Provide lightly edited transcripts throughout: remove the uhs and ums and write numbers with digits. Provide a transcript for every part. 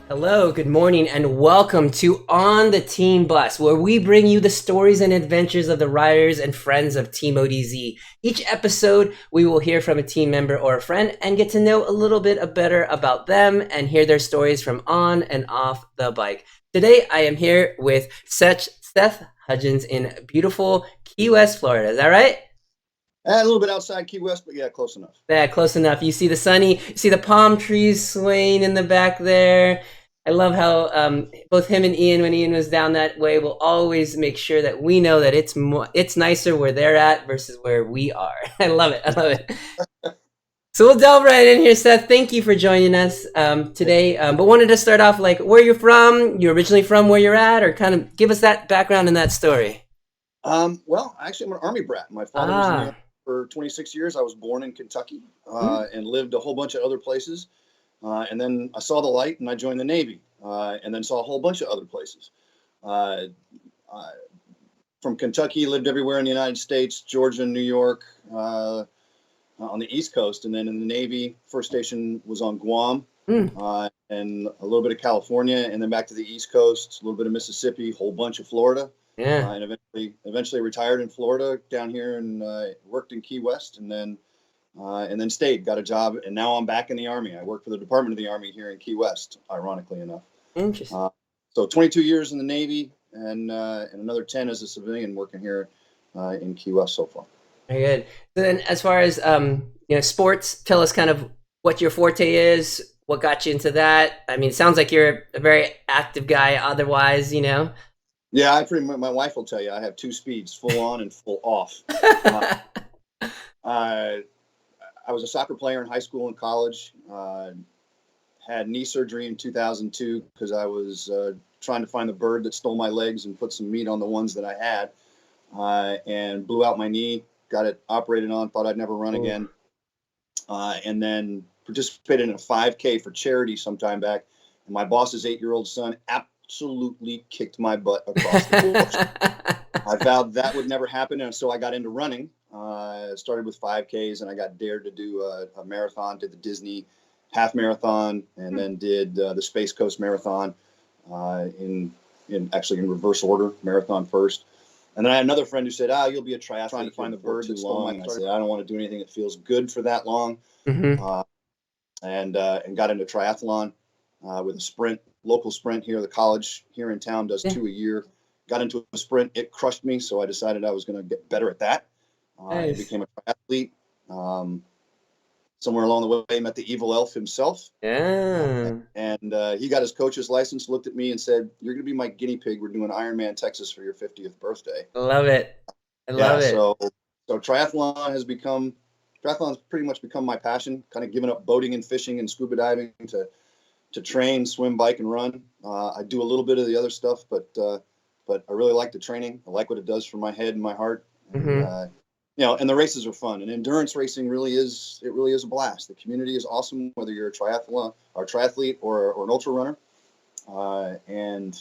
Hello, good morning, and welcome to On the Team Bus, where we bring you the stories and adventures of the riders and friends of Team ODZ. Each episode, we will hear from a team member or a friend and get to know a little bit better about them and hear their stories from on and off the bike. Today, I am here with Seth Hudgins in beautiful Key West, Florida. Is that right? A little bit outside Key West, but yeah, close enough. Yeah, close enough. You see the sunny, you see the palm trees swaying in the back there. I love how both him and Ian, when Ian was down that way, will always make sure that we know that it's nicer where they're at versus where we are. I love it. I love it. So we'll delve right in here, Seth. Thank you for joining us today. But wanted to start off like where you're from. You originally from where you're at, or kind of give us that background and that story. Well, actually, I'm an Army brat. My father was in the Army Ah, for 26 years. I was born in Kentucky hmm, and lived a whole bunch of other places. And then I saw the light and I joined the Navy and then saw a whole bunch of other places. Uh, uh, from Kentucky, lived everywhere in the United States, Georgia, New York, on the East Coast. And then in the Navy, first station was on Guam. hmm, And a little bit of California, and then back to the East Coast, a little bit of Mississippi, whole bunch of Florida, yeah. and eventually retired in Florida down here and worked in Key West, and then stayed, got a job, and now I'm back in the Army. I work for the Department of the Army here in Key West, ironically enough. Interesting. Uh, so 22 years in the Navy, and another 10 as a civilian working here in Key West so far. Very good. So then, as far as sports, tell us kind of what your forte is. What got you into that? I mean, it sounds like you're a very active guy. Otherwise, you know. Yeah, I pretty much, my wife will tell you I have two speeds, full on and full off. Uh, I, I was a soccer player in high school and college. Had knee surgery in 2002 because I was trying to find the bird that stole my legs and put some meat on the ones that I had, and blew out my knee. Got it operated on. Thought I'd never run Ooh. again, and then participated in a 5K for charity sometime back. And my boss's 8-year-old son absolutely kicked my butt across the course. I vowed that would never happen, and so I got into running. Started with 5Ks, and I got dared to do a marathon. Did the Disney half marathon, and then did the Space Coast Marathon uh, in in reverse order, marathon first. And then I had another friend who said, "Ah, you'll be a Trying to triathlete here find the before bird too that stole my." long. I said, "I don't want to do anything that feels good for that long," Hmm. uh, and got into triathlon with a sprint, local sprint here. The college here in town does Yeah. two a year. Got into a sprint. It crushed me, so I decided I was going to get better at that and Nice. became a triathlete. Um, Somewhere along the way, met the evil elf himself. Uh, Yeah. and he got his coach's license, looked at me, and said, "You're going to be my guinea pig. We're doing Ironman Texas for your 50th birthday." I love it. I Yeah, love it. so triathlon has pretty much become my passion. Kind of given up boating and fishing and scuba diving to train, swim, bike, and run. I do a little bit of the other stuff, but I really like the training. I like what it does for my head and my heart, and Hmm. and the races are fun. And endurance racing really is a blast. The community is awesome, whether you're a triathlon or triathlete or an ultra runner, and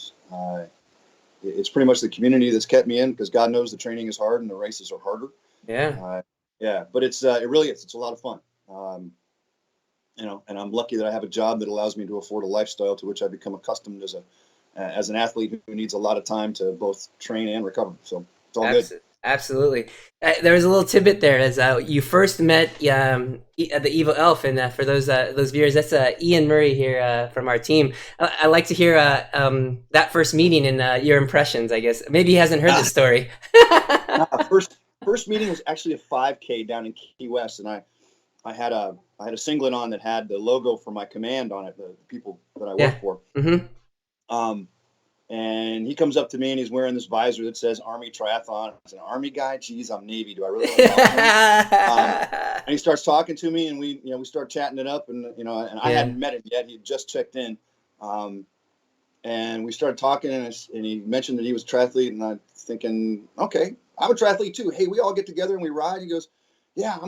it's pretty much the community that's kept me in because God knows the training is hard and the races are harder. Yeah. Uh, yeah, but it really is. It's a lot of fun. And I'm lucky that I have a job that allows me to afford a lifestyle to which I become accustomed as an athlete who needs a lot of time to both train and recover. So it's all good. Absolutely. There was a little tidbit there as you first met the evil elf, and for those viewers, that's Ian Murray here from our team. I like to hear that first meeting and your impressions. I guess maybe he hasn't heard Ah, this story. first meeting was actually a 5K down in Key West, and I had a singlet on that had the logo for my command on it, the people that I Yeah. work for. Hmm. Um, And he comes up to me and he's wearing this visor that says Army Triathlon. I said, Army guy? Geez, I'm Navy. Do I really want to talk to him? And he starts talking to me and we start chatting it up and I Yeah. hadn't met him yet. He had just checked in. Um, and we started talking and he mentioned that he was a triathlete and I'm thinking, okay, I'm a triathlete too. Hey, we all get together and we ride. He goes, yeah,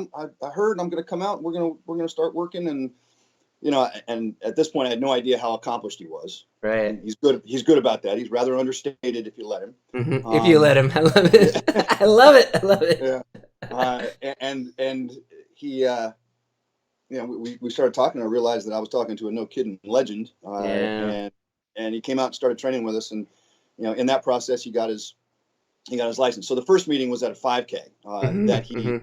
I heard I'm going to come out and we're going to start working. And at this point, I had no idea how accomplished he was. Right. He's good. He's good about that. He's rather understated if you let him. Hmm. If you Um, let him, I love it. yeah, I love it. I love it. yeah. And he we started talking. And I realized that I was talking to a no kidding legend, Yeah. and he came out and started training with us. And in that process, he got his license. So the first meeting was at a 5K that he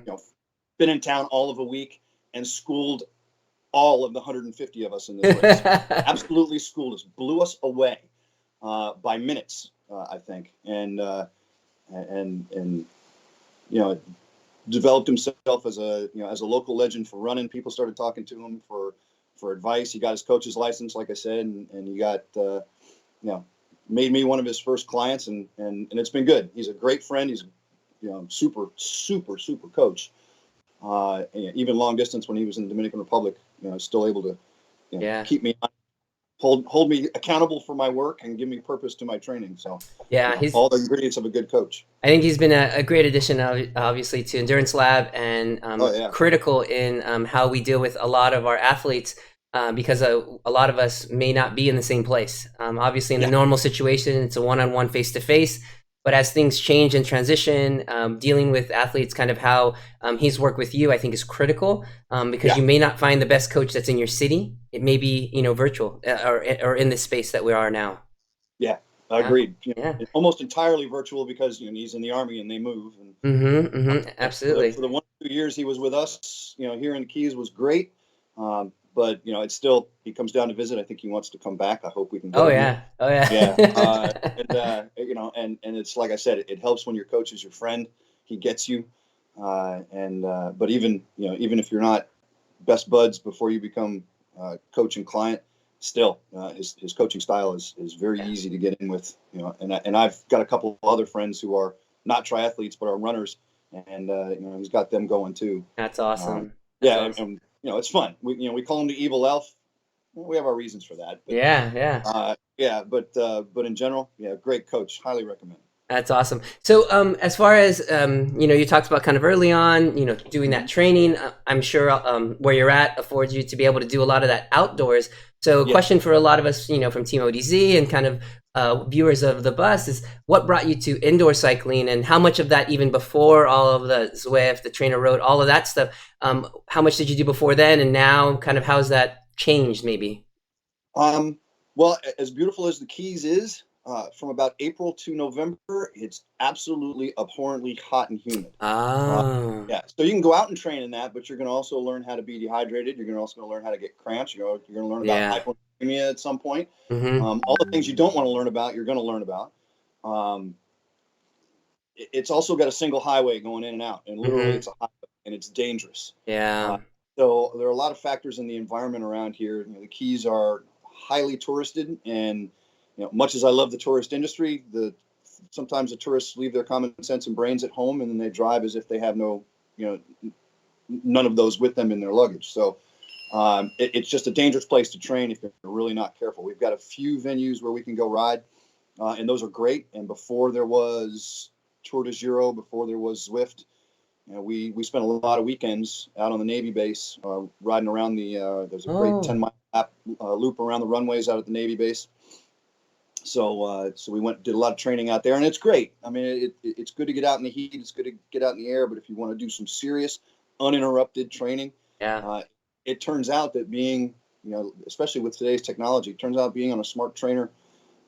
been in town all of a week and schooled all of the 150 of us in this race. Absolutely schooled us, blew us away by minutes, I think, and developed himself as a local legend for running. People started talking to him for advice. He got his coach's license, like I said, and he got made me one of his first clients, and it's been good. He's a great friend. He's super super super coach. Even long distance when he was in the Dominican Republic, still able to Yeah. keep me on, hold me accountable for my work and give me purpose to my training. So Yeah, he's all the ingredients of a good coach. I think he's been a great addition, obviously, to Endurance Lab, and Oh yeah. critical in how we deal with a lot of our athletes, because a lot of us may not be in the same place. Obviously, in the Yeah. normal situation, it's a one-on-one, face-to-face. But as things change and transition, dealing with athletes, kind of how he's worked with you, I think is critical, because Yeah. you may not find the best coach that's in your city. It may be, virtual, or in this space that we are now. Yeah. I Yeah, agreed. yeah. Almost entirely virtual because he's in the Army and they move. And Absolutely. for the 1 or 2 years he was with us, here in the Keys was great. But it still, he comes down to visit. I think he wants to come back. I hope we can get Oh him here. yeah. Oh yeah. Yeah. And it's like I said, it helps when your coach is your friend. He gets you. But even if you're not best buds before you become coach and client, still his coaching style is very Yeah. easy to get in with. And I've got a couple of other friends who are not triathletes but are runners, and he's got them going too. That's Um, awesome. That's yeah, awesome. and it's fun. We call him the evil elf. We have our reasons for that, but Yeah, yeah. but in general, yeah, great coach. Highly recommend. That's awesome. So, as far as you talked about kind of early on, doing that Mm-hmm. training. I'm sure where you're at affords you to be able to do a lot of that outdoors. So, a Yeah. question for a lot of us, from Team ODZ and kind of viewers of the bus is, what brought you to indoor cycling, and how much of that, even before all of the Zwift, the Trainer Road, all of that stuff, how much did you do before then, and now, kind of how's that changed, maybe? Um, well, as beautiful as the Keys is, from about April to November, it's absolutely abhorrently hot and humid. Uh, Ah, yeah, so you can go out and train in that, but you're going to also learn how to be dehydrated. You're going to also learn how to get cramps. You're going to learn about yeah. hyponatremia at some point. Mm-hmm. All the things you don't want to learn about, you're going to learn about. Um, it's also got a single highway going in and out, and literally Mm-hmm. it's a highway, and it's dangerous. Yeah. Uh, so there are a lot of factors in the environment around here. The Keys are highly touristed, and much as I love the tourist industry, sometimes the tourists leave their common sense and brains at home, and then they drive as if they have none of those with them in their luggage. So it's just a dangerous place to train if you're really not careful. We've got a few venues where we can go ride, and those are great. And before there was Tour de Giro, before there was Zwift, we spent a lot of weekends out on the Navy base, riding around there's a great Oh. 10-mile loop around the runways out at the Navy base. So we did a lot of training out there, and it's great. I mean, it's good to get out in the heat. It's good to get out in the air. But if you want to do some serious, uninterrupted training, Yeah. uh, it turns out that being, especially with today's technology, it turns out being on a smart trainer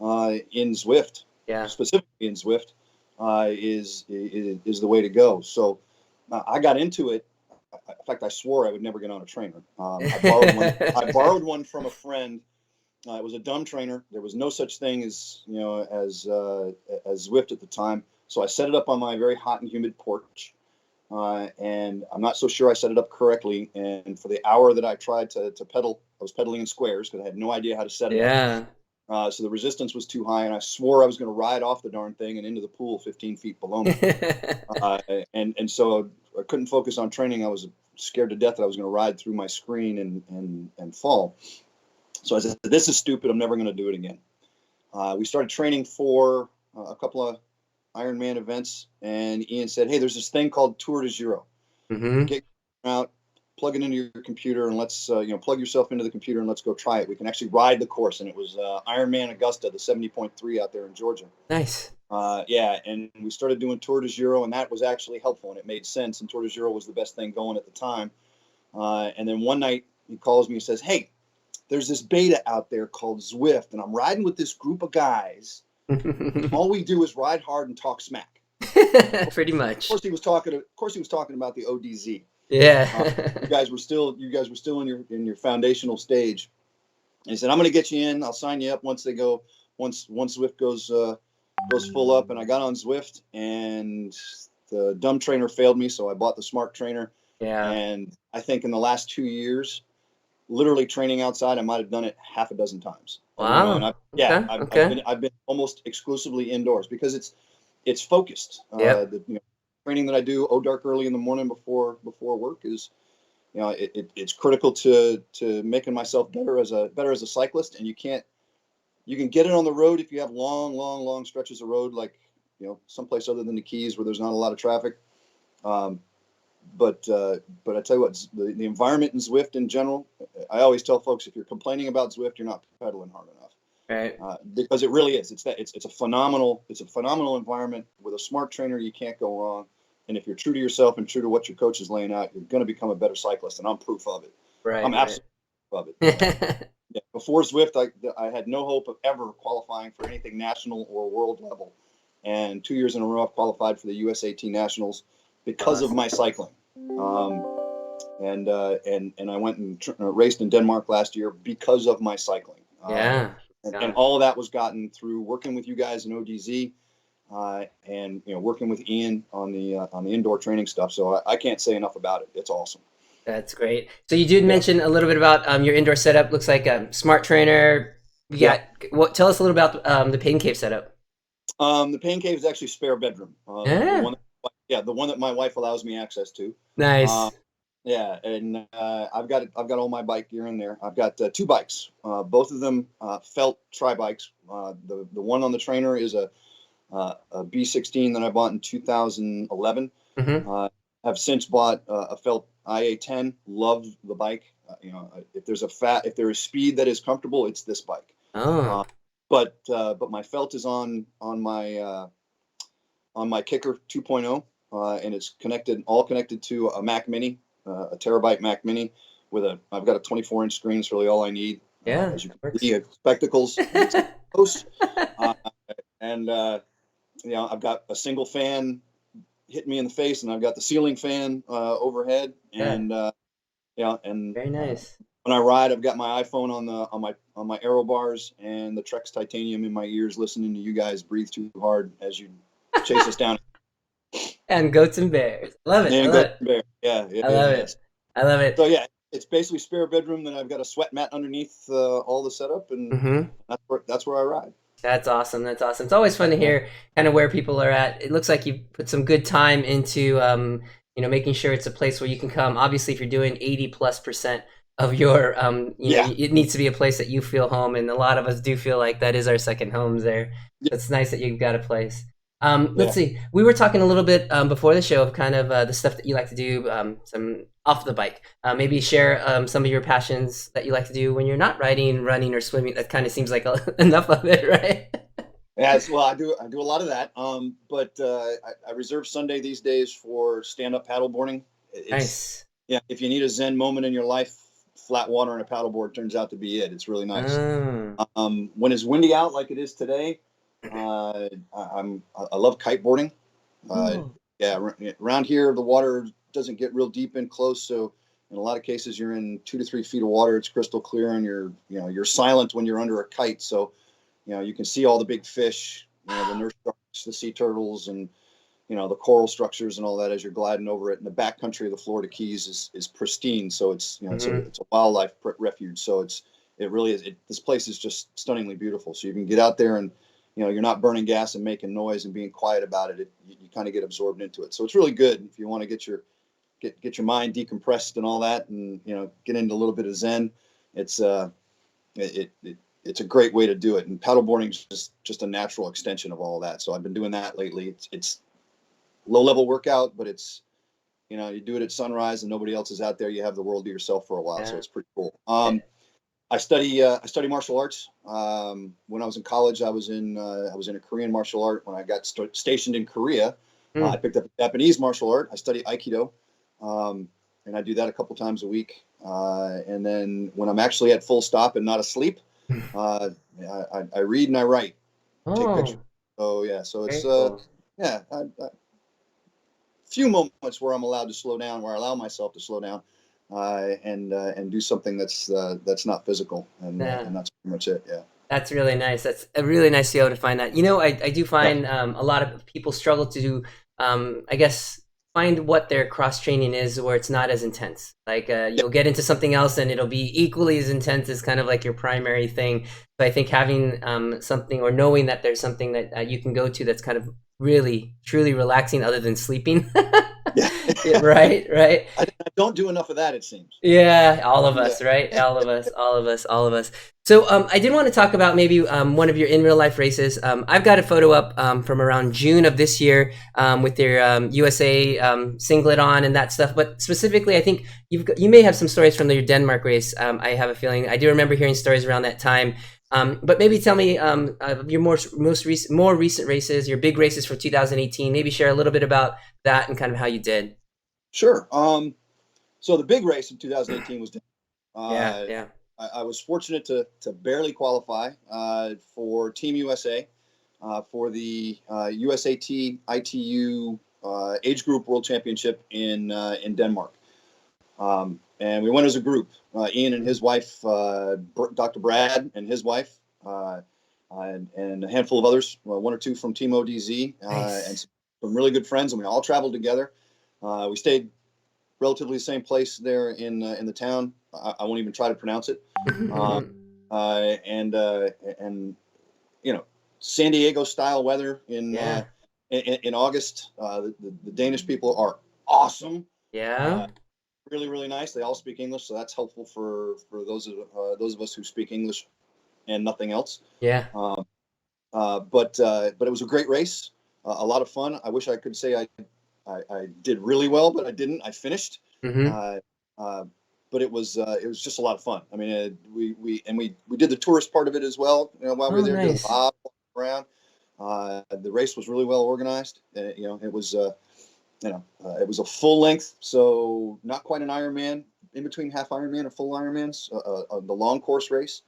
in Zwift, Yeah. specifically in Zwift, is the way to go. So I got into it. In fact, I swore I would never get on a trainer. I borrowed one. I borrowed one from a friend. It was a dumb trainer. There was no such thing as as Zwift at the time. So I set it up on my very hot and humid porch, and I'm not so sure I set it up correctly. And for the hour that I tried to pedal, I was pedaling in squares because I had no idea how to set it up. Yeah. So the resistance was too high, and I swore I was going to ride off the darn thing and into the pool 15 feet below me. And so I couldn't focus on training. I was scared to death that I was going to ride through my screen and fall. So I said, "This is stupid. I'm never going to do it again." We started training for a couple of Ironman events, and Ian said, "Hey, there's this thing called Tour de Giro. Mm-hmm. Get out, plug it into your computer, and let's plug yourself into the computer and let's go try it. We can actually ride the course." And it was Ironman Augusta, the 70.3 out there in Georgia. Nice. Yeah, and we started doing Tour de Giro, and that was actually helpful, and it made sense. And Tour de Giro was the best thing going at the time. And then one night he calls me and says, "Hey, there's this beta out there called Zwift, and I'm riding with this group of guys. All we do is ride hard and talk smack." Pretty Of much. course, he was talking. Of course, he was talking about the ODZ. You Yeah. guys were still in your foundational stage. And he said, "I'm going to get you in. I'll sign you up once Zwift goes full up." And I got on Zwift, and the dumb trainer failed me, so I bought the smart trainer. Yeah. And I think in the last 2 years, literally training outside, I might have done it half a dozen times. And Wow. Okay. Okay. I've been almost exclusively indoors because it's focused. Yep. The training that I do dark early in the morning before work is, it's critical to making myself better as a cyclist. And you can get it on the road if you have long stretches of road, like, someplace other than the Keys where there's not a lot of traffic. Um, but I tell you what, the environment in Zwift in general, I always tell folks, if you're complaining about Zwift, you're not pedaling hard enough. Right. Because it really is. It's a phenomenal environment. With a smart trainer, you can't go wrong. And if you're true to yourself and true to what your coach is laying out, you're going to become a better cyclist. And I'm proof of it. Right. I'm absolutely proof of it. Yeah. Before Zwift, I had no hope of ever qualifying for anything national or world level. And 2 years in a row, I've qualified for the USAT Nationals because of my cycling. And I went and raced in Denmark last year because of my cycling. Yeah. And all of that was gotten through working with you guys in ODZ, and working with Ian on the indoor training stuff. So I can't say enough about it. It's awesome. That's great. So you did mention a little bit about your indoor setup. Looks like a smart trainer. You got tell us a little about the Pain Cave setup. The Pain Cave is actually spare bedroom. The one that my wife allows me access to. Nice. Yeah, and I've got all my bike gear in there. I've got 2 bikes, both of them felt tri bikes. The one on the trainer is a B16 that I bought in 2011. Mm-hmm. I've since bought a felt IA10. Love the bike. If there is speed that is comfortable, it's this bike. Oh. But my felt is on my Kicker 2.0, and it's all connected to a Mac Mini, a terabyte Mac Mini I've got a 24-inch screen. It's really all I need. Yeah. As you can see, spectacles, and I've got a single fan hitting me in the face, and I've got the ceiling fan overhead, and very nice. When I ride, I've got my iPhone on my aero bars and the Trex titanium in my ears, listening to you guys breathe too hard as you chase us down. And goats and bears. Love it. And I love it. bear. Yeah, I love it. I love it. So yeah, it's basically spare bedroom. Then I've got a sweat mat underneath all the setup, and that's where I ride. That's awesome. That's awesome. It's always fun to hear kind of where people are at. It looks like you put some good time into making sure it's a place where you can come. Obviously, if you're doing 80+% of your it needs to be a place that you feel home, and a lot of us do feel like that is our second homes there. Yeah. It's nice that you've got a place. Let's see. We were talking a little bit before the show of kind of the stuff that you like to do, some off the bike. Maybe share some of your passions that you like to do when you're not riding, running, or swimming. That kind of seems like enough of it, right? Yes, well, I do a lot of that. But I reserve Sunday these days for stand-up paddleboarding. Nice. Yeah, if you need a zen moment in your life, flat water and a paddleboard turns out to be it. It's really nice. When it's windy out like it is today, I love kiteboarding. Around here the water doesn't get real deep and close, so in a lot of cases you're in 2 to 3 feet of water. It's crystal clear, and you're silent when you're under a kite, so you can see all the big fish, the nurse sharks, the sea turtles, and the coral structures and all that as you're gliding over it. And the backcountry of the Florida Keys is pristine, so it's it's a wildlife refuge. So it really is. This place is just stunningly beautiful. So you can get out there and you're not burning gas and making noise and being quiet about it. You kind of get absorbed into it. So it's really good if you want to get your mind decompressed and all that, and get into a little bit of zen. It's it's a great way to do it. And paddleboarding is just a natural extension of all that. So I've been doing that lately. It's low level workout, but it's you do it at sunrise and nobody else is out there. You have the world to yourself for a while, so it's pretty cool. I study martial arts. When I was in college, I was in a Korean martial art. When I got stationed in Korea, I picked up a Japanese martial art. I study Aikido. and I do that a couple times a week. And then when I'm actually at full stop and not asleep, uh, I read and I write, take pictures. Oh, So yeah, so it's very cool. yeah, few moments where I'm allowed to slow down, where I allow myself to slow down, and do something that's not physical, Yeah. and that's pretty much it. Yeah. That's really nice. That's really nice to be able to find that. I do Yeah. find a lot of people struggle to, I guess, find what their cross training is where it's not as intense. Like Yeah. you'll get into something else and it'll be equally as intense as kind of like your primary thing. But I think having something or knowing that there's something that you can go to that's kind of really, truly relaxing other than sleeping. Yeah. Yeah, right, right. I don't do enough of that, it seems. Yeah, all of Yeah. us, right? All of us, all of us, all of us. So, I did want to talk about maybe one of your in real life races. I've got a photo up from around June of this year with your USA singlet on and that stuff. But specifically, I think you may have some stories from your Denmark race. I have a feeling I do remember hearing stories around that time. But maybe tell me your more recent races, your big races for 2018. Maybe share a little bit about that and kind of how you did. Sure. So the big race in 2018 was Yeah, uh, yeah. I was fortunate to barely qualify for Team USA for the USAT ITU Age Group World Championship in Denmark. And we went as a group. Ian and his wife, Dr. Brad and his wife, and a handful of others, well, one or two from Team ODZ, and Nice. some really good friends. And we all traveled together. We stayed relatively the same place there in the town. I won't even try to pronounce it. Uh, and you know, San Diego style weather Yeah. in August. The Danish people are awesome. Yeah. Uh, really nice. They all speak English, so that's helpful for those of us who speak English and nothing else. Yeah. Um, but it was a great race, a lot of fun. I wish I could say I did really well, but I didn't. I finished, Hmm. uh, uh, but it was just a lot of fun. I mean, we did the tourist part of it as well. You know, while we Oh, were there, did a nice. lot of walking around. The race was really well organized. It was a full length, so not quite an Ironman. In between half Ironman and full Ironmans, the long course race.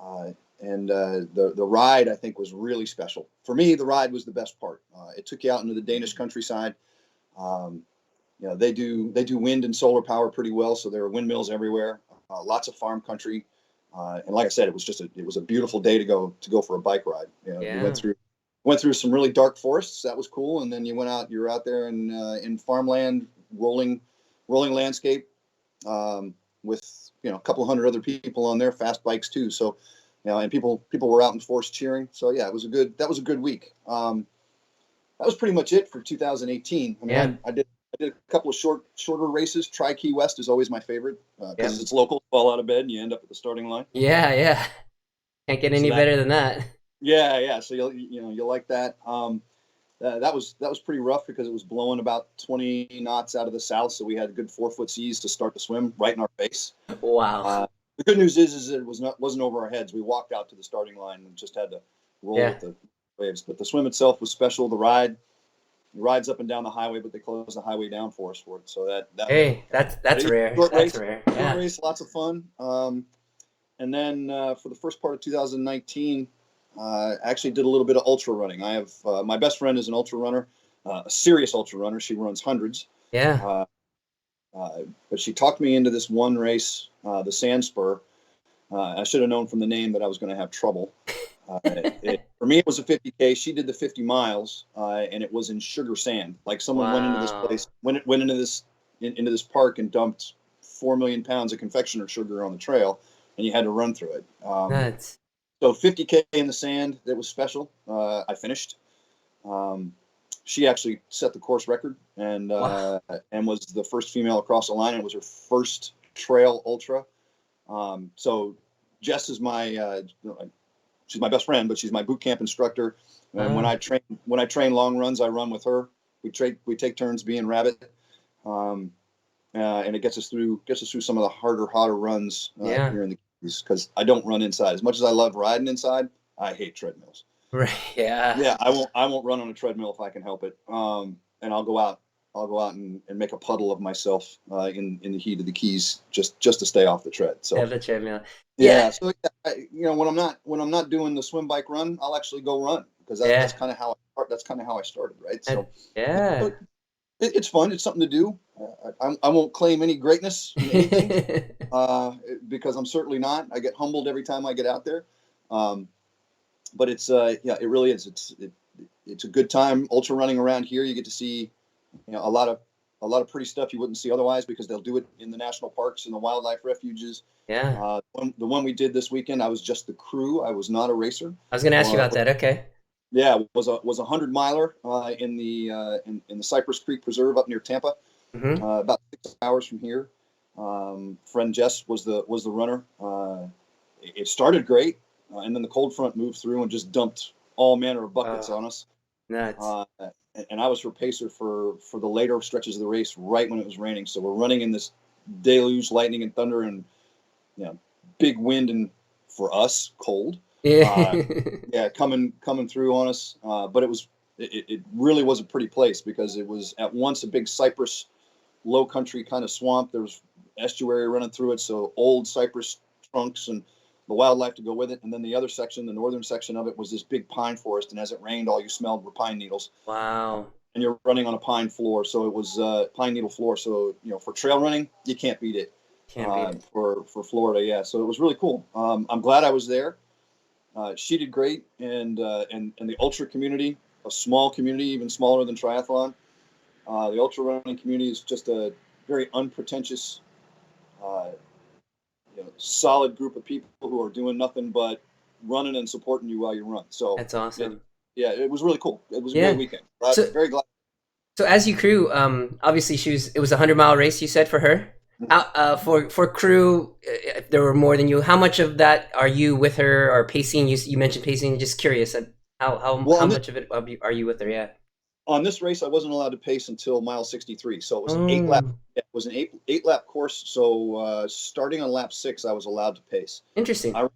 Uh, and the ride I think was really special for me. The ride was the best part. It took you out into the Danish countryside. Um, they do wind and solar power pretty well, so there are windmills everywhere. Lots of farm country, and like I said, it was a beautiful day to go for a bike ride. You know, you Yeah. went through some really dark forests. That was cool, and then you were out there in farmland, rolling landscape, with a couple hundred other people on their fast bikes too. So, and people were out in force cheering. So yeah, that was a good week. That was pretty much it for 2018. I mean, Yeah. I did a couple of shorter races. Tri Key West is always my favorite because Yep. it's local. Fall out of bed and you end up at the starting line. Yeah. Yeah. Can't get So any that better than that. yeah. So you'll like that. That was pretty rough because it was blowing about 20 knots out of the south, so we had good 4 foot seas to start the swim right in our face. Wow. The good news is it wasn't over our heads. We walked out to the starting line and just had to roll Yeah. with the waves. But the swim itself was special. The rides up and down the highway, but they closed the highway down for us for it. So Hey, that's rare. short That's race, rare. short Yeah. race, lots of fun. And then for the first part of 2019, I actually did a little bit of ultra running. I have my best friend is an ultra runner, a serious ultra runner. She runs hundreds. Yeah. Uh, but she talked me into this one race, the Sand Spur. I should have known from the name that I was going to have trouble. For me, it was a 50K. She did the 50 miles, and it was in sugar sand. Like someone went into this Wow. place, went into this park and dumped 4 million pounds of confectioner sugar on the trail, and you had to run through it. Nuts. So 50K in the sand, that was special. I finished. Um, she actually set the course record Wow. and was the first female across the line. It was her first trail ultra. So Jess is she's my best friend, but she's my boot camp instructor. And Uh, when I train long runs, I run with her. We take turns being rabbit, um, and it gets us through some of the hotter runs yeah. here in the Keys because I don't run inside as much as I love riding inside. I hate treadmills. Right. Yeah. Yeah, I won't run on a treadmill if I can help it. And I'll go out. I'll go out and make a puddle of myself in the heat of the Keys just to stay off the tread. Yeah, So the treadmill. yeah, Yeah, so when I'm not doing the swim bike run, I'll actually go run because that's yeah, kind of how I started, right? So, yeah. so it's fun. It's something to do. I won't claim any greatness in anything because I'm certainly not. I get humbled every time I get out there. Um, but it's yeah, it really is. It's a good time ultra running around here. You get to see a lot of pretty stuff you wouldn't see otherwise because they'll do it in the national parks and the wildlife refuges. Yeah. The one we did this weekend, I was just the crew. I was not a racer. I was gonna ask you about that. Okay. Yeah, it was a 100 miler in the Cypress Creek Preserve up near Tampa, Mm-hmm. about 6 hours from here. Friend Jess was the runner. It started great, and then the cold front moved through and just dumped all manner of buckets Oh, on us. nuts. Uh, and I was her pacer for the later stretches of the race, right when it was raining. So we're running in this deluge, lightning and thunder, and you know, big wind and for us cold. Uh, Yeah. yeah, coming through on us. But it really was a pretty place because it was at once a big cypress, low country kind of swamp. There was estuary running through it, so old cypress trunks and the wildlife to go with it. And then the other section, the northern section of it, was this big pine forest. And as it rained, all you smelled were pine needles. Wow. And you're running on a pine floor, so it was pine needle floor. So for trail running, you can't beat it. Can't beat it. For Florida, yeah. So it was really cool. I'm glad I was there. She did great, and the ultra community, a small community, even smaller than triathlon. The ultra running community is just a very unpretentious, uh, solid group of people who are doing nothing but running and supporting you while you run. So, That's awesome. yeah, it was really cool. It was a great Yeah. weekend. So Very glad. so as you crew, obviously it was a 100-mile race you said for her. For crew, if there were more than you, how much of that are you with her or pacing? You mentioned pacing. Just curious, Well, how much of it are you with her? Yeah. on this race, I wasn't allowed to pace until mile 63. So it was an eight lap. Mm, It was an eight lap course. So starting on lap 6, I was allowed to pace. interesting. I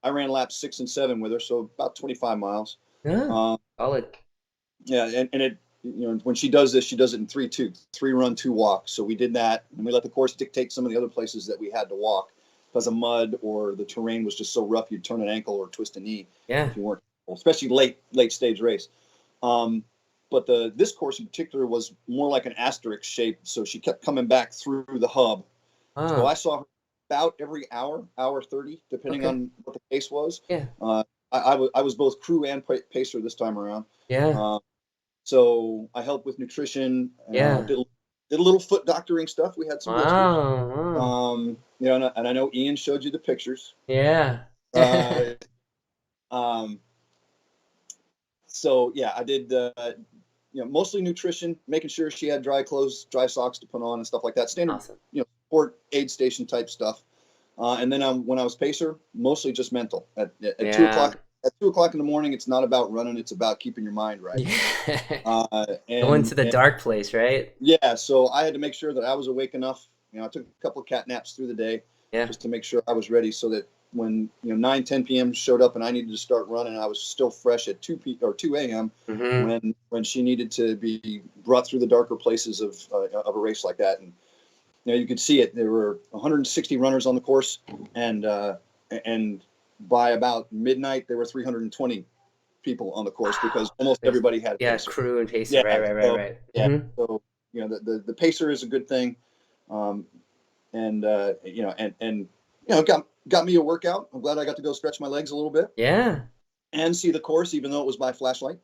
I ran laps 6 and 7 with her, so about 25 miles. Yeah. Um, Solid. yeah, and it when she does this, she does it in 3 run, 2 walk. So we did that, and we let the course dictate some of the other places that we had to walk because of mud or the terrain was just so rough you'd turn an ankle or twist a knee Yeah. if you weren't, especially late stage race. Um, but this course in particular was more like an asterisk shape, so she kept coming back through the hub. So I Ah. saw her about every hour 30, depending Okay. on what the pace was. Yeah. Uh, I was both crew and pacer this time around. Yeah. Uh, so I helped with nutrition, Yeah. did a little foot doctoring stuff. We had some blisters. Wow. Wow. And I know Ian showed you the pictures. Yeah. Uh, um, so yeah, I did, mostly nutrition, making sure she had dry clothes, dry socks to put on and stuff like that. Standard, Awesome. sport aid station type stuff. And then when I was pacer, mostly just mental. At two Yeah. o'clock at 2 o'clock in the morning, it's not about running; it's about keeping your mind right. Yeah. Going And to the dark place, right? yeah, so I had to make sure that I was awake enough. I took a couple of cat naps through the day Yeah. just to make sure I was ready, so that when 9-10 p.m. showed up and I needed to start running, I was still fresh at 2 a.m. Mm-hmm. when she needed to be brought through the darker places of a race like that. And you could see it. There were 160 runners on the course, and by about midnight, there were 320 people on the course because Wow. almost everybody had a Yeah, pacer. crew and pacer. Yeah, Right, right, right, so right. yeah, Mm-hmm. so the pacer is a good thing, um, and got me a workout. I'm glad I got to go stretch my legs a little bit Yeah. and see the course, even though it was by flashlight.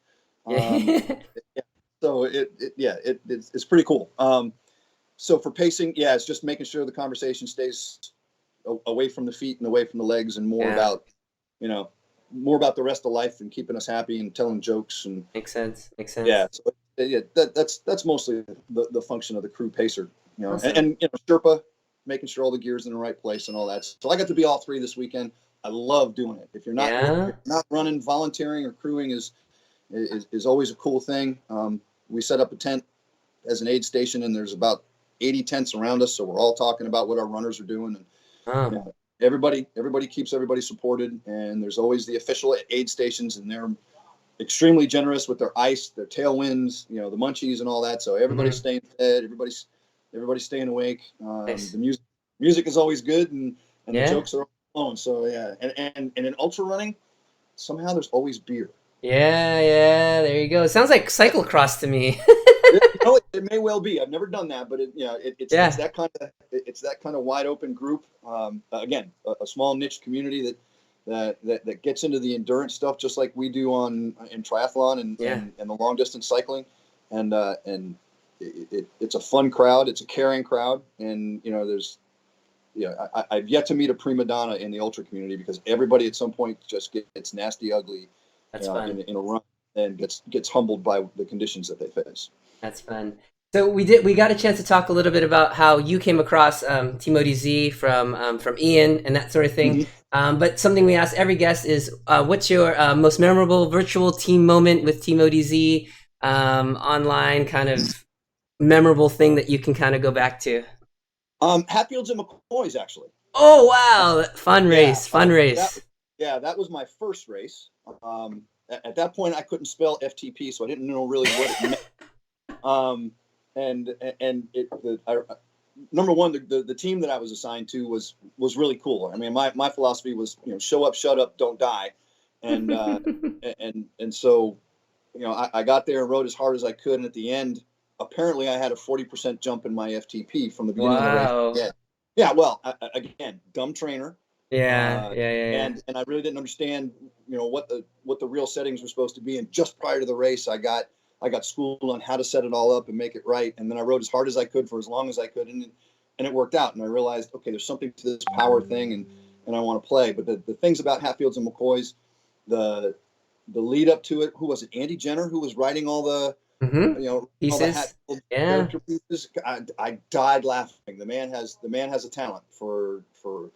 Um, Yeah. yeah, so it's pretty cool. So for pacing, yeah, it's just making sure the conversation stays away from the feet and away from the legs, and Yeah. you know, more about the rest of life and keeping us happy and telling jokes and Makes sense. Makes yeah. sense. So yeah, that's mostly the function of the crew pacer, Awesome. and Sherpa, making sure all the gear's in the right place and all that. So I got to be all 3 this weekend. I love doing it. If you're Yeah. not running, volunteering or crewing is always a cool thing. We set up a tent as an aid station, and there's about 80 tents around us, so we're all talking about what our runners are doing, and Oh. everybody keeps everybody supported, and there's always the official aid stations, and they're extremely generous with their ice, their tailwinds, the munchies and all that. So everybody's staying fed, everybody's staying awake. Nice. The music is always good, and the Yeah. jokes are flowing. So yeah, and in ultra running, somehow there's always beer. Yeah, yeah, there you go. It sounds like cyclocross to me. It may well be. I've never done that, but it's Yeah, that kind of wide open group. Again, a small niche community that gets into the endurance stuff just like we do in triathlon yeah, and the long distance cycling, and it's a fun crowd. It's a caring crowd, and there's I've yet to meet a prima donna in the ultra community because everybody at some point just gets nasty ugly that's fun. in a run and gets humbled by the conditions that they face. That's fun. So we got a chance to talk a little bit about how you came across Team ODZ from Ian and that sort of thing. Mm-hmm. But something we ask every guest is, what's your most memorable virtual team moment with Team ODZ, online kind of memorable thing that you can kind of go back to? Hatfields and McCoys, actually. Oh wow, fun race, fun race. That was my first race. At that point, I couldn't spell FTP, so I didn't know really what it meant. Number one, the team that I was assigned to was really cool. I mean, my philosophy was, show up, shut up, don't die, and so I got there and rode as hard as I could, and at the end, apparently, I had a 40% jump in my FTP from the beginning of the race. Yeah. Well, again, dumb trainer. Yeah. And I really didn't understand, what the real settings were supposed to be. And just prior to the race, I got schooled on how to set it all up and make it right. And then I rode as hard as I could for as long as I could, and it worked out. And I realized, okay, there's something to this power thing, and I want to play. But the things about Hatfields and McCoys, the lead up to it, who was it? Andy Jenner, who was writing all the pieces. All the character pieces. I died laughing. The man has a talent for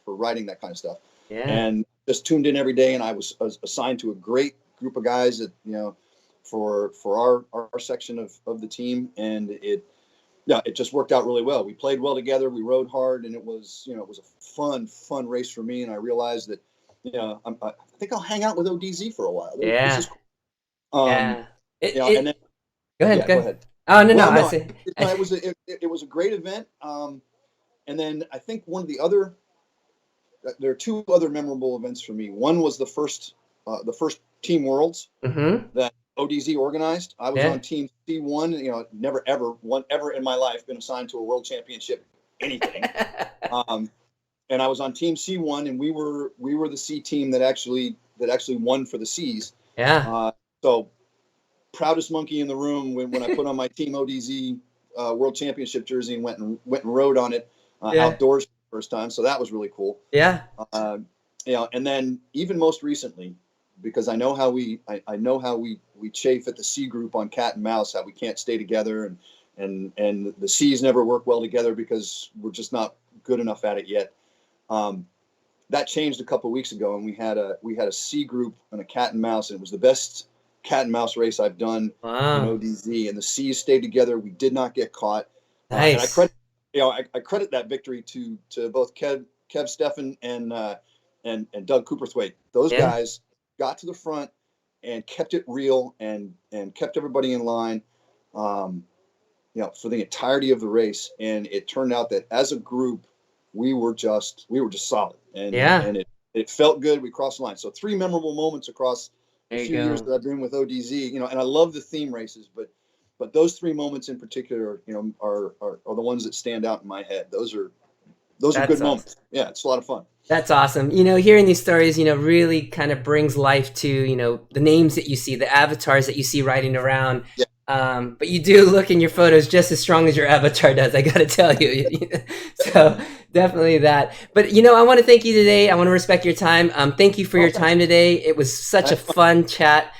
writing that kind of stuff. Yeah. And just tuned in every day, and I was assigned to a great group of guys that for our section of the team, and it just worked out really well. We played well together. We rode hard, and it was a fun race for me. And I realized that I think I'll hang out with ODZ for a while. Yeah. This is cool. And then go ahead. Oh no, I see. It was a great event. And then I think there are two other memorable events for me. One was the first Team Worlds that ODZ organized. I was on Team C1. Never ever in my life been assigned to a world championship anything. And I was on Team C1, and we were the C team that actually won for the Cs. Yeah. So proudest monkey in the room when I put on my Team ODZ World Championship jersey and went and rode on it outdoors for the first time. So that was really cool. Yeah. And then even most recently, because I know how we chafe at the C group on cat and mouse, how we can't stay together, and the C's never work well together because we're just not good enough at it yet. That changed a couple of weeks ago, and we had a C group and a cat and mouse, and it was the best cat and mouse race I've done in ODZ, and the C's stayed together. We did not get caught. Nice. And I credit that victory to both Kev Steffen and Doug Cooperthwaite. Those guys got to the front and kept it real and kept everybody in line, for the entirety of the race. And it turned out that as a group, we were just solid, and it felt good. We crossed the line. So 3 memorable moments across a few years that I've been with ODZ, and I love the theme races, but those 3 moments in particular, are the ones that stand out in my head. Those are good moments. Yeah, it's a lot of fun. That's awesome. Hearing these stories, really kind of brings life to, the names that you see, the avatars that you see riding around. Yeah. But you do look in your photos just as strong as your avatar does, I got to tell you. So definitely that. But, I want to thank you today. I want to respect your time. Thank you for your time today. It was such a fun chat.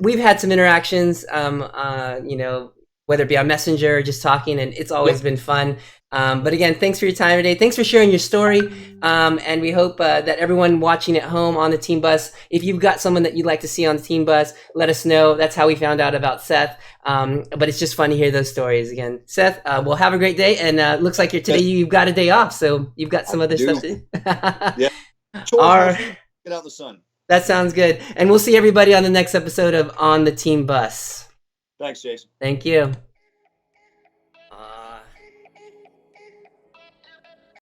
We've had some interactions, whether it be on Messenger or just talking, and it's always been fun. But again, thanks for your time today. Thanks for sharing your story. And we hope that everyone watching at home on the team bus, if you've got someone that you'd like to see on the team bus, let us know. That's how we found out about Seth. But it's just fun to hear those stories again. Seth, well, have a great day. And looks like you've got a day off, so you've got some other stuff to do. Yeah. Sure. Get out in the sun. That sounds good. And we'll see everybody on the next episode of On the Team Bus. Thanks, Jason. Thank you.